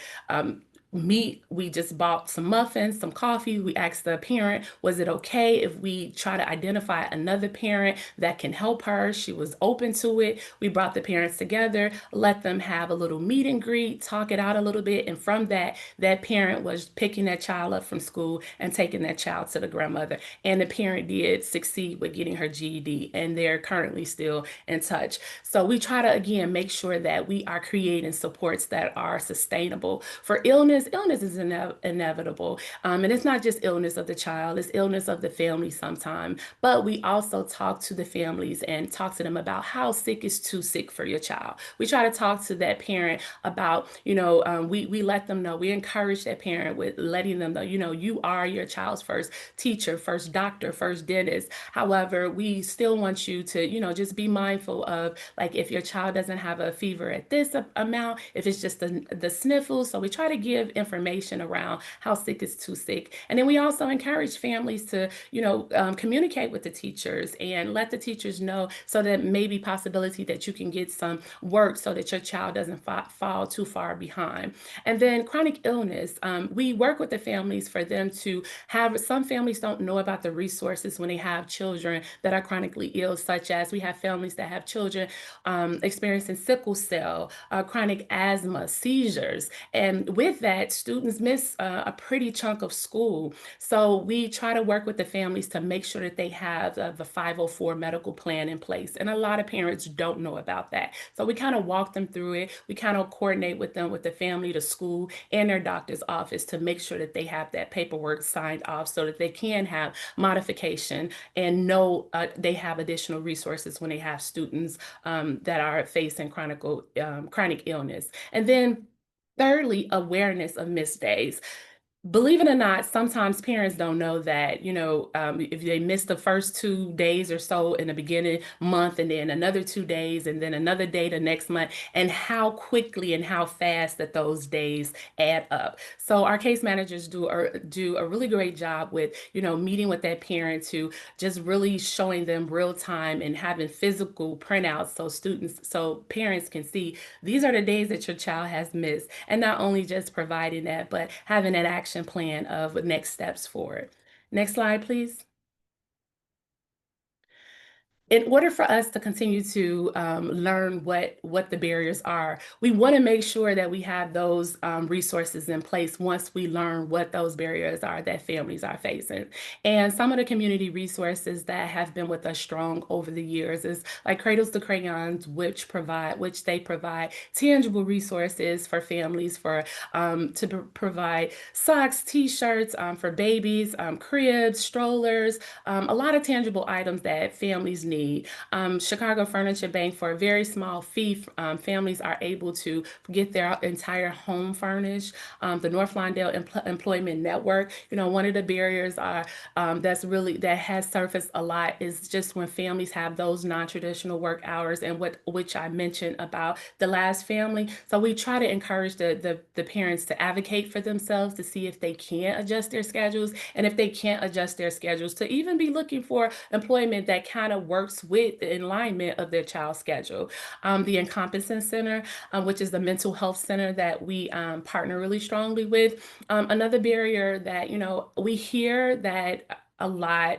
meet. We just bought some muffins, some coffee. We asked the parent, was it okay if we try to identify another parent that can help her? She was open to it. We brought the parents together, let them have a little meet and greet, talk it out a little bit. And from that parent was picking that child up from school and taking that child to the grandmother. And the parent did succeed with getting her GED, and they're currently still in touch. So we try to, again, make sure that we are creating supports that are sustainable. For illness is inevitable. And it's not just illness of the child, it's illness of the family sometimes. But we also talk to the families and talk to them about how sick is too sick for your child. We try to talk to that parent about, we let them know, we encourage that parent with letting them know, you are your child's first teacher, first doctor, first dentist. However, we still want you to, just be mindful of, like, if your child doesn't have a fever at this amount, if it's just the sniffles. So we try to give information around how sick is too sick. And then we also encourage families to, communicate with the teachers and let the teachers know, so that maybe possibility that you can get some work so that your child doesn't fall too far behind. And then chronic illness, we work with the families for them to have, some families don't know about the resources when they have children that are chronically ill, such as we have families that have children experiencing sickle cell, chronic asthma, seizures. And with that, students miss a pretty chunk of school. So we try to work with the families to make sure that they have the 504 medical plan in place. And a lot of parents don't know about that. So we kind of walk them through it. We kind of coordinate with them, with the family, the school, and their doctor's office to make sure that they have that paperwork signed off so that they can have modification and know they have additional resources when they have students that are facing chronic illness. And then thirdly, awareness of missed days. Believe it or not, sometimes parents don't know that, if they miss the first 2 days or so in the beginning month, and then another 2 days, and then another day the next month, and how quickly and how fast that those days add up. So our case managers do a really great job with, meeting with that parent to just really showing them real time and having physical printouts so parents can see these are the days that your child has missed, and not only just providing that, but having an action plan of next steps forward. Next slide, please. In order for us to continue to learn what the barriers are, we want to make sure that we have those resources in place once we learn what those barriers are that families are facing. And some of the community resources that have been with us strong over the years is like Cradles to Crayons, which they provide tangible resources for families to provide socks, t-shirts for babies, cribs, strollers, a lot of tangible items that families need. Chicago Furniture Bank, for a very small fee, families are able to get their entire home furnished. The North Lawndale Employment Network, one of the barriers that has surfaced a lot is just when families have those non-traditional work hours, and which I mentioned about the last family. So we try to encourage the parents to advocate for themselves to see if they can adjust their schedules, and if they can't adjust their schedules, to even be looking for employment that kind of works with the alignment of their child's schedule. The Encompassing Center, which is the mental health center that we partner really strongly with. Another barrier that, we hear that a lot,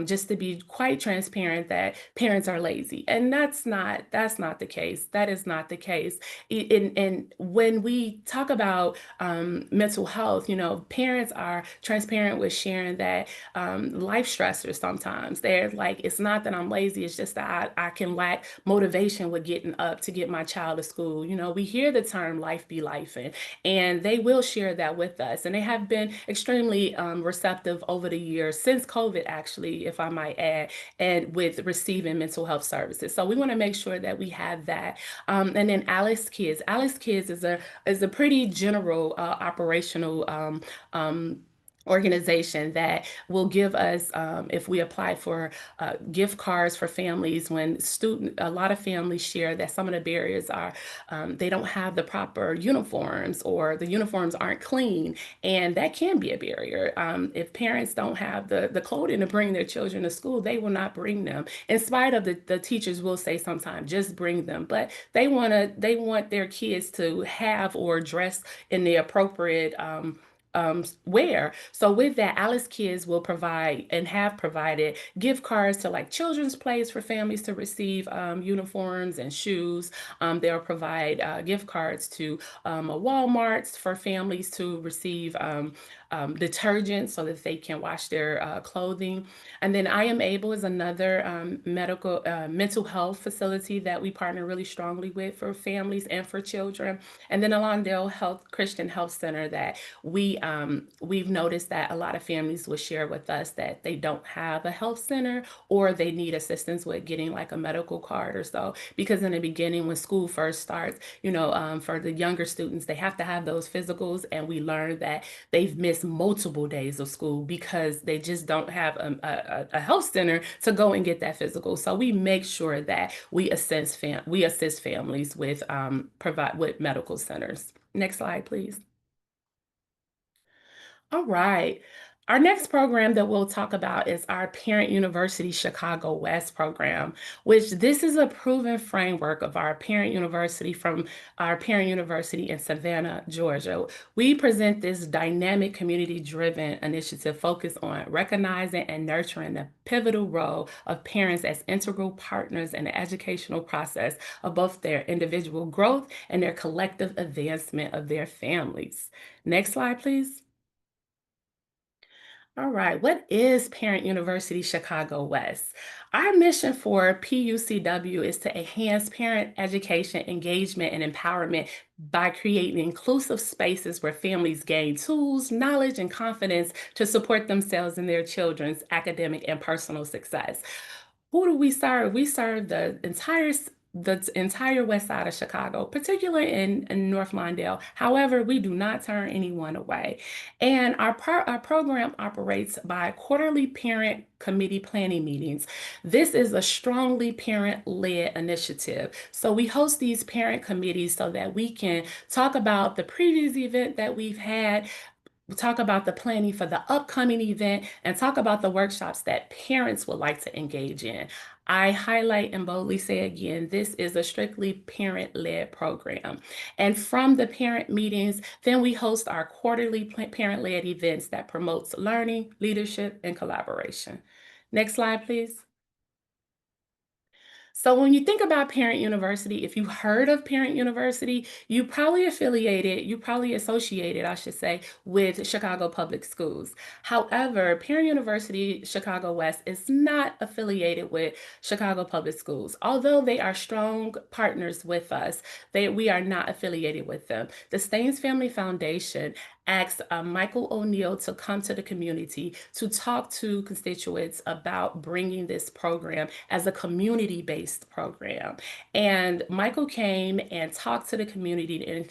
just to be quite transparent, that parents are lazy, and that's not the case. That is not the case. And when we talk about mental health, parents are transparent with sharing that life stressors sometimes. They're like, it's not that I'm lazy, it's just that I can lack motivation with getting up to get my child to school. We hear the term life be lifing, and they will share that with us. And they have been extremely receptive over the years, since COVID, actually, if I might add, and with receiving mental health services. So we want to make sure that we have that. And then Alice Kids. Alice Kids is a pretty general operational organization that will give us, if we apply for gift cards for families, when a lot of families share that some of the barriers are they don't have the proper uniforms, or the uniforms aren't clean, and that can be a barrier. If parents don't have the clothing to bring their children to school, they will not bring them, in spite of the teachers will say sometimes just bring them, but they want their kids to have or dress in the appropriate wear. So with that, Alice Kids will provide and have provided gift cards to like children's place for families to receive uniforms and shoes. They'll provide gift cards to Walmarts for families to receive detergent so that they can wash their clothing. And then I Am Able is another mental health facility that we partner really strongly with for families and for children. And then Lawndale Christian Health Center that we've noticed that a lot of families will share with us that they don't have a health center, or they need assistance with getting like a medical card or so. Because in the beginning, when school first starts, for the younger students, they have to have those physicals, and we learned that they've missed multiple days of school because they just don't have a health center to go and get that physical. So we make sure that we assist families with medical centers. Next slide, please. All right. Our next program that we'll talk about is our Parent University Chicago West program, which this is a proven framework of our Parent University from our Parent University in Savannah, Georgia. We present this dynamic community-driven initiative focused on recognizing and nurturing the pivotal role of parents as integral partners in the educational process of both their individual growth and their collective advancement of their families. Next slide, please. All right, what is Parent University Chicago West? Our mission for PUCW is to enhance parent education, engagement, and empowerment by creating inclusive spaces where families gain tools, knowledge, and confidence to support themselves and their children's academic and personal success. Who do we serve? We serve the entire west side of Chicago, particularly in North Lawndale. However, we do not turn anyone away. And our program operates by quarterly parent committee planning meetings. This is a strongly parent-led initiative. So we host these parent committees so that we can talk about the previous event that we've had, talk about the planning for the upcoming event, and talk about the workshops that parents would like to engage in. I highlight and boldly say again, this is a strictly parent-led program. And from the parent meetings, then we host our quarterly parent-led events that promotes learning, leadership, and collaboration. Next slide, please. So when you think about Parent University, if you've heard of Parent University, you probably associated, I should say, with Chicago Public Schools. However, Parent University Chicago West is not affiliated with Chicago Public Schools. Although they are strong partners with us, we are not affiliated with them. The Staines Family Foundation asked Michael O'Neill to come to the community to talk to constituents about bringing this program as a community-based program. And Michael came and talked to the community, and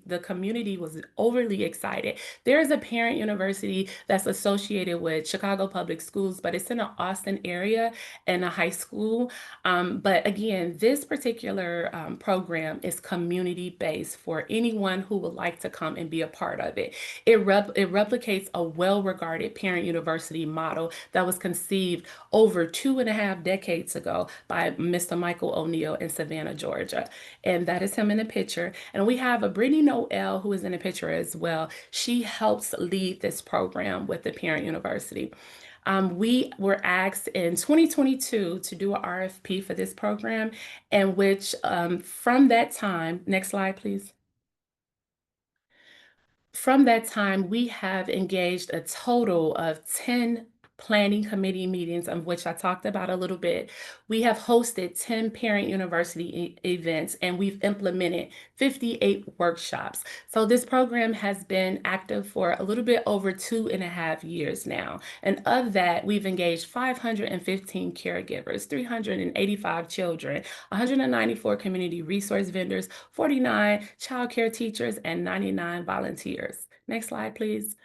the community was overly excited. There is a parent university that's associated with Chicago Public Schools, but it's in the Austin area and a high school. But again, this particular program is community-based for anyone who would like to come and be a part of it. It replicates a well-regarded parent university model that was conceived over 2.5 decades ago by Mr. Michael O'Neill in Savannah, Georgia. And that is him in the picture. And we have a Brittany Noel who is in the picture as well. She helps lead this program with the Parent University. We were asked in 2022 to do an RFP for this program, and which from that time, next slide, please. From that time, we have engaged a total of 10 planning committee meetings, of which I talked about a little bit. We have hosted 10 parent university events, and we've implemented 58 workshops. So this program has been active for a little bit over 2.5 years now. And of that, we've engaged 515 caregivers, 385 children, 194 community resource vendors, 49 childcare teachers, and 99 volunteers. Next slide, please.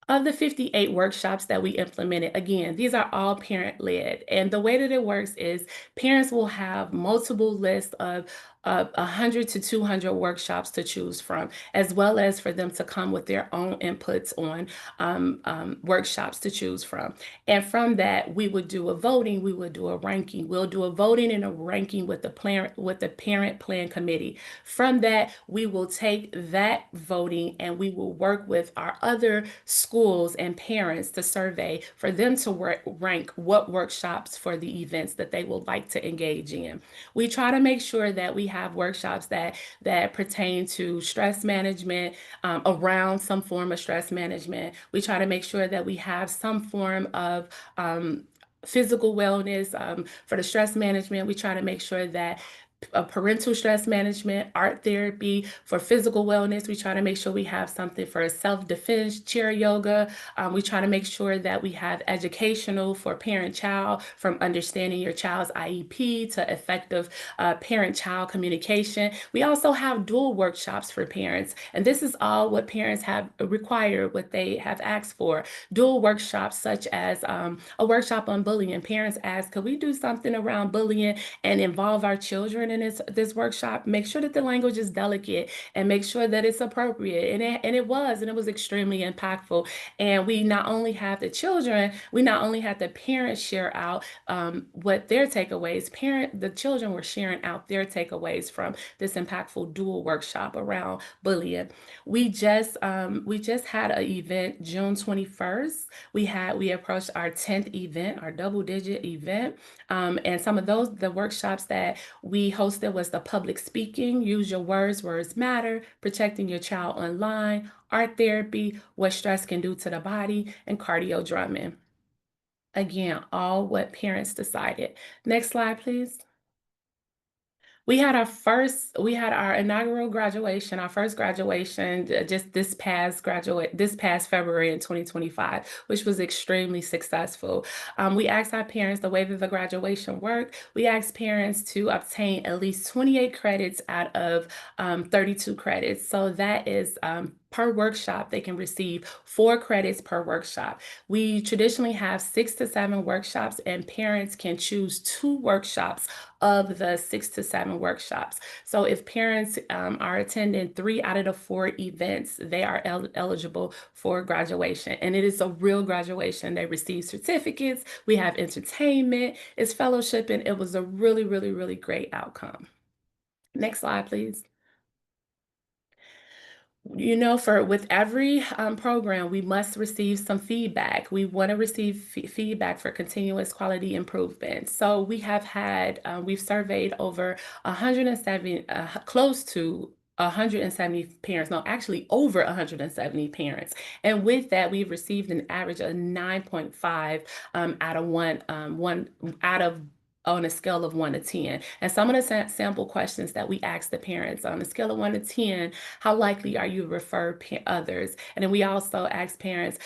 Of the 58 workshops that we implemented, again, these are all parent-led. And the way that it works is parents will have multiple lists of 100 to 200 workshops to choose from, as well as for them to come with their own inputs on workshops to choose from. And from that, we would do a voting, we would do a ranking. We'll do a voting and a ranking with the parent plan committee. From that, we will take that voting and we will work with our other schools and parents to survey for them to rank what workshops for the events that they would like to engage in. We try to make sure that we have workshops that pertain to stress management, around some form of stress management. We try to make sure that we have some form of physical wellness. For the stress management, we try to make sure that parental stress management, art therapy. For physical wellness, we try to make sure we have something for self-defense, chair yoga. We try to make sure that we have educational for parent-child, from understanding your child's IEP to effective parent-child communication. We also have dual workshops for parents, and this is all what parents have required, what they have asked for. Dual workshops such as a workshop on bullying. Parents ask, could we do something around bullying and involve our children in this workshop, make sure that the language is delicate and make sure that it's appropriate. And it was extremely impactful. And we not only have the children, we not only had the parents share out what their takeaways, the children were sharing out their takeaways from this impactful dual workshop around bullying. We just had an event June 21st. We approached our 10th event, our double-digit event. And some of the workshops that we hosted was the public speaking, use your words, words matter, protecting your child online, art therapy, what stress can do to the body, and cardio drumming. Again, all what parents decided. Next slide, please. We had our inaugural graduation, our first graduation just this past February in 2025, which was extremely successful. We asked our parents the way that the graduation worked. We asked parents to obtain at least 28 credits out of 32 credits. So that is per workshop, they can receive 4 credits per workshop. We traditionally have 6 to 7 workshops, and parents can choose 2 workshops of the 6 to 7 workshops. So if parents are attending 3 out of the 4 events, they are eligible for graduation. And it is a real graduation. They receive certificates, we have entertainment, it's fellowship, and it was a really, really, really great outcome. Next slide, please. You know, with every program, we must receive some feedback. We want to receive feedback for continuous quality improvement. So we have we've surveyed over 170, close to 170 parents, no, actually over 170 parents. And with that, we've received an average of 9.5 out of one out of on a scale of 1 to 10. And some of the sample questions that we asked the parents on a scale of 1 to 10, how likely are you to refer others? And then we also asked parents,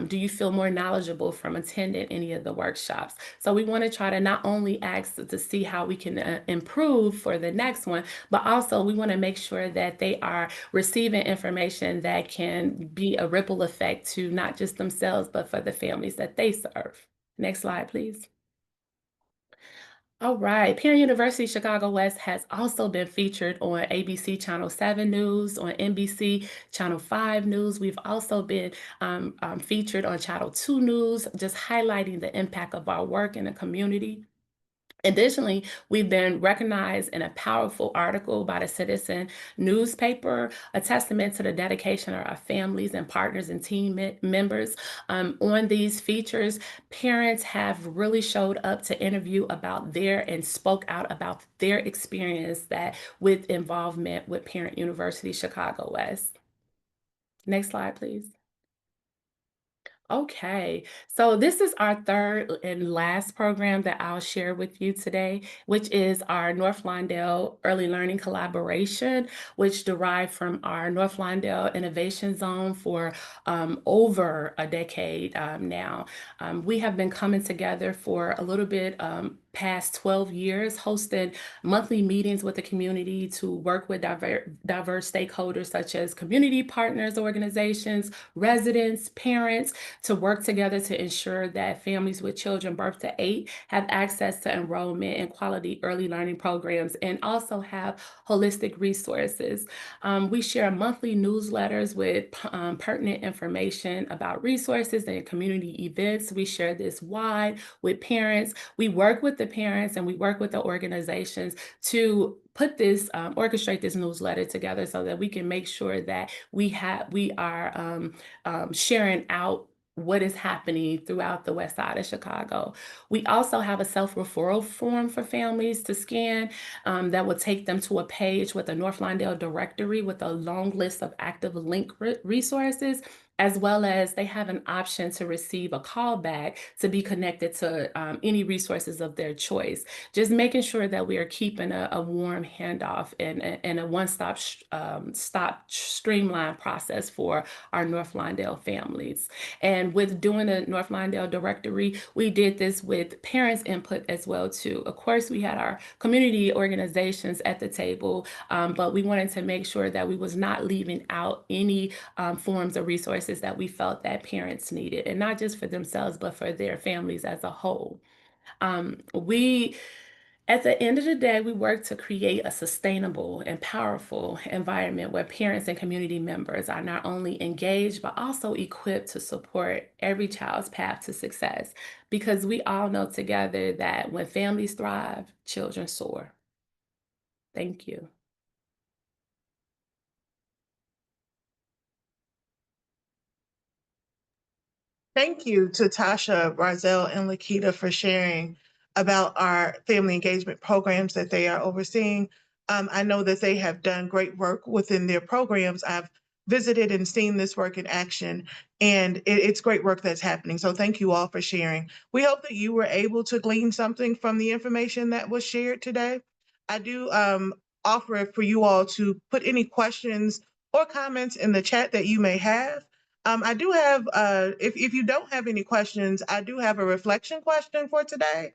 do you feel more knowledgeable from attending any of the workshops? So we want to try to not only ask to see how we can improve for the next one, but also we want to make sure that they are receiving information that can be a ripple effect to not just themselves, but for the families that they serve. Next slide, please. All right. Parent University Chicago West has also been featured on ABC Channel 7 News, on NBC Channel 5 News. We've also been featured on Channel 2 News, just highlighting the impact of our work in the community. Additionally, we've been recognized in a powerful article by the Citizen newspaper, a testament to the dedication of our families and partners and team members. On these features, parents have really showed up to interview about and spoke out about their experience with involvement with Parent University Chicago West. Next slide, please. Okay, so this is our third and last program that I'll share with you today, which is our North Lawndale Early Learning Collaboration, which derived from our North Lawndale Innovation Zone for over a decade now. We have been coming together for a little bit past 12 years, hosting monthly meetings with the community to work with diverse stakeholders such as community partners, organizations, residents, parents, to work together to ensure that families with children birth to 8 have access to enrollment in quality early learning programs and also have holistic resources. We share monthly newsletters with pertinent information about resources and community events. We share this wide with parents. We work with the parents and we work with the organizations to orchestrate this newsletter together so that we can make sure that we are sharing out what is happening throughout the west side of Chicago. We also have a self-referral form for families to scan that will take them to a page with a North Lawndale directory with a long list of active link resources, as well as they have an option to receive a callback to be connected to any resources of their choice. Just making sure that we are keeping a warm handoff and a one-stop streamlined process for our North Lawndale families. And with doing the North Lawndale directory, we did this with parents' input as well too. Of course, we had our community organizations at the table, but we wanted to make sure that we was not leaving out any forms of resources that we felt that parents needed, and not just for themselves, but for their families as a whole. At the end of the day, we work to create a sustainable and powerful environment where parents and community members are not only engaged, but also equipped to support every child's path to success. Because we all know together that when families thrive, children soar. Thank you. Thank you to Tasha, Rozelle, and Lakita for sharing about our family engagement programs that they are overseeing. I know that they have done great work within their programs. I've visited and seen this work in action, and it's great work that's happening. So thank you all for sharing. We hope that you were able to glean something from the information that was shared today. I do offer for you all to put any questions or comments in the chat that you may have. I do have, if you don't have any questions, I do have a reflection question for today.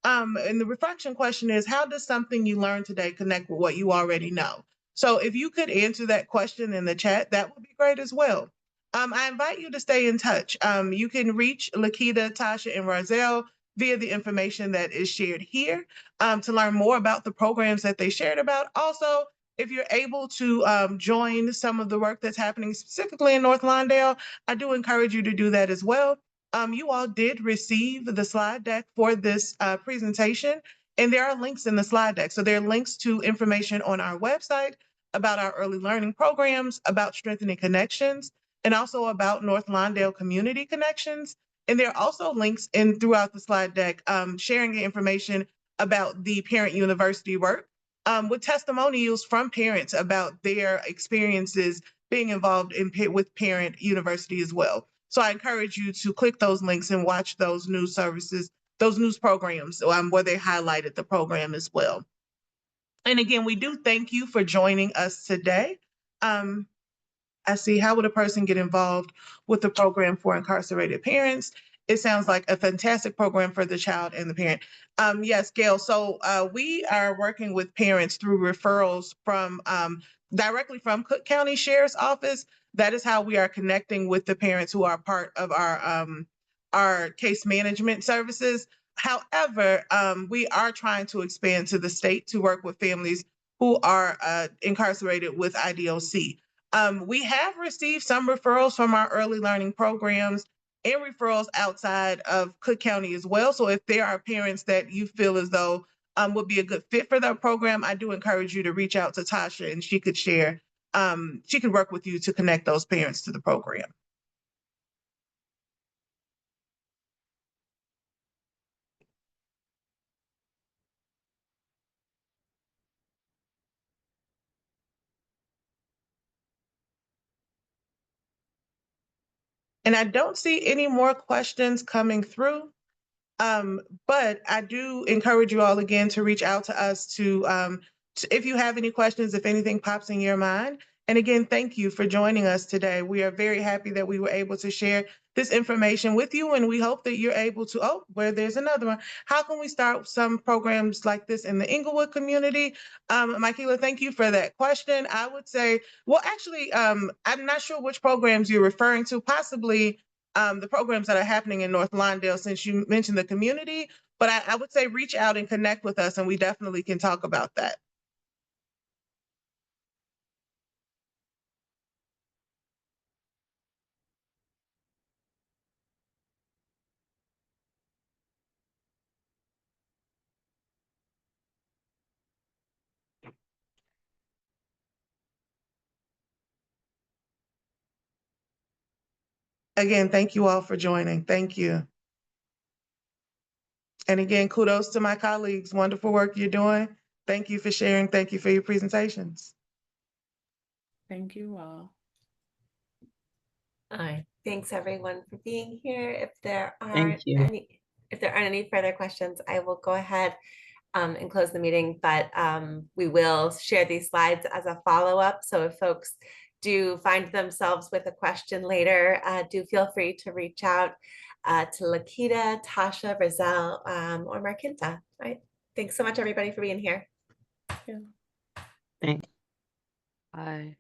And the reflection question is, how does something you learned today connect with what you already know? So if you could answer that question in the chat, that would be great as well. I invite you to stay in touch. You can reach Lakita, Tasha, and Rozelle via the information that is shared here to learn more about the programs that they shared about. Also, if you're able to join some of the work that's happening specifically in North Lawndale, I do encourage you to do that as well. You all did receive the slide deck for this presentation, and there are links in the slide deck. So there are links to information on our website about our early learning programs, about strengthening connections, and also about North Lawndale Community Connections. And there are also links in throughout the slide deck sharing the information about the Parent University work with testimonials from parents about their experiences being involved with Parent University as well. So I encourage you to click those links and watch those news services, those news programs where they highlighted the program as well. And again, we do thank you for joining us today. I see, how would a person get involved with the program for incarcerated parents? It sounds like a fantastic program for the child and the parent. Yes, Gail. So we are working with parents through referrals from directly from Cook County Sheriff's Office. That is how we are connecting with the parents who are part of our case management services. However, we are trying to expand to the state to work with families who are incarcerated with IDOC. We have received some referrals from our early learning programs and referrals outside of Cook County as well. So if there are parents that you feel as though would be a good fit for that program, I do encourage you to reach out to Tasha and she could share, she could work with you to connect those parents to the program. And I don't see any more questions coming through. But I do encourage you all again to reach out to us if you have any questions, if anything pops in your mind. And again, thank you for joining us today. We are very happy that we were able to share this information with you, and we hope that you're able to, there's another one. How can we start some programs like this in the Inglewood community? Michaela, thank you for that question. I would say, well, actually, I'm not sure which programs you're referring to, possibly the programs that are happening in North Lawndale, since you mentioned the community, but I would say reach out and connect with us and we definitely can talk about that. Again, thank you all for joining. Thank you. And again, kudos to my colleagues. Wonderful work you're doing. Thank you for sharing. Thank you for your presentations. Thank you all. All right. Thanks everyone for being here. If there Thank you. aren't any further questions, I will go ahead and close the meeting, but we will share these slides as a follow-up. So if folks do find themselves with a question later, do feel free to reach out to Lakita, Tasha, Rozelle, or Markinta. All right. Thanks so much, everybody, for being here. Yeah. Thank Bye.